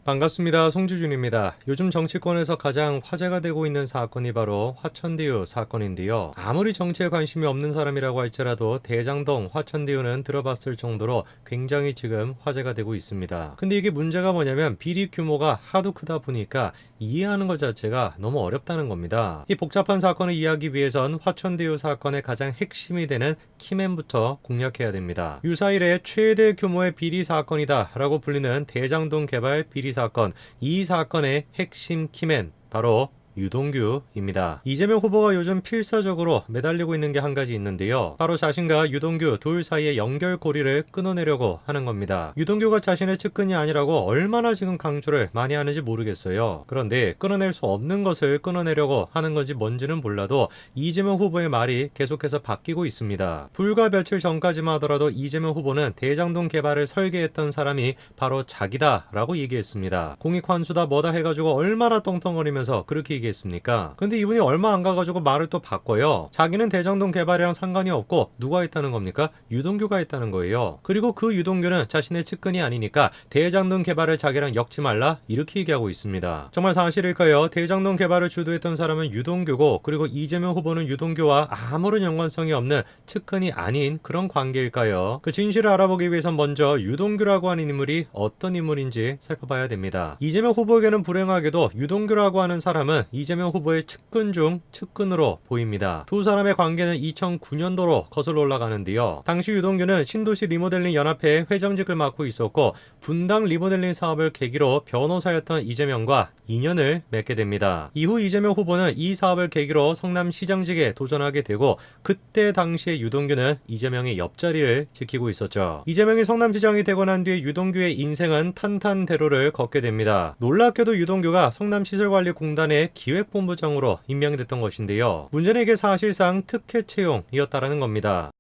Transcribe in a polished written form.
반갑습니다. 송주준입니다. 요즘 정치권에서 가장 화제가 되고 있는 사건이 바로 화천대유 사건인데요. 아무리 정치에 관심이 없는 사람이라고 할지라도 대장동 화천대유는 들어봤을 정도로 굉장히 지금 화제가 되고 있습니다. 근데 이게 문제가 뭐냐면 비리 규모가 하도 크다 보니까 이해하는 것 자체가 너무 어렵다는 겁니다. 이 복잡한 사건을 이해하기 위해선 화천대유 사건의 가장 핵심이 되는 키맨부터 공략해야 됩니다. 유사일의 최대 규모의 비리 사건이다 라고 불리는 대장동 개발 비리 사건, 이 사건의 핵심 키맨 바로 유동규입니다. 이재명 후보가 요즘 필사적으로 매달리고 있는 게 한 가지 있는데요. 바로 자신과 유동규 둘 사이의 연결고리를 끊어내려고 하는 겁니다. 유동규가 자신의 측근이 아니라고 얼마나 지금 강조를 많이 하는지 모르겠어요. 그런데 끊어낼 수 없는 것을 끊어내려고 하는 건지 뭔지는 몰라도 이재명 후보의 말이 계속해서 바뀌고 있습니다. 불과 며칠 전까지만 하더라도 이재명 후보는 대장동 개발을 설계했던 사람이 바로 자기다라고 얘기했습니다. 공익환수다 뭐다 해가지고 얼마나 떵떵거리면서 그렇게 얘기했습니까? 근데 이분이 얼마 안 가가지고 말을 또 바꿔요. 자기는 대장동 개발이랑 상관이 없고 누가 있다는 겁니까? 유동규가 있다는 거예요. 그리고 그 유동규는 자신의 측근이 아니니까 대장동 개발을 자기랑 엮지 말라 이렇게 얘기하고 있습니다. 정말 사실일까요? 대장동 개발을 주도했던 사람은 유동규고 그리고 이재명 후보는 유동규와 아무런 연관성이 없는 측근이 아닌 그런 관계일까요? 그 진실을 알아보기 위해선 먼저 유동규라고 하는 인물이 어떤 인물인지 살펴봐야 됩니다. 이재명 후보에게는 불행하게도 유동규라고 하는 사람은 이재명 후보의 측근 중 측근으로 보입니다. 두 사람의 관계는 2009년도로 거슬러 올라가는데요. 당시 유동규는 신도시 리모델링 연합회 회장직을 맡고 있었고 분당 리모델링 사업을 계기로 변호사였던 이재명과 인연을 맺게 됩니다. 이후 이재명 후보는 이 사업을 계기로 성남시장직에 도전하게 되고 그때 당시에 유동규는 이재명의 옆자리를 지키고 있었죠. 이재명이 성남시장이 되고 난 뒤에 유동규의 인생은 탄탄대로를 걷게 됩니다. 놀랍게도 유동규가 성남시설관리공단의 기획본부장으로 임명됐던 것인데요. 문제는 이게 사실상 특혜 채용이었다라는 겁니다.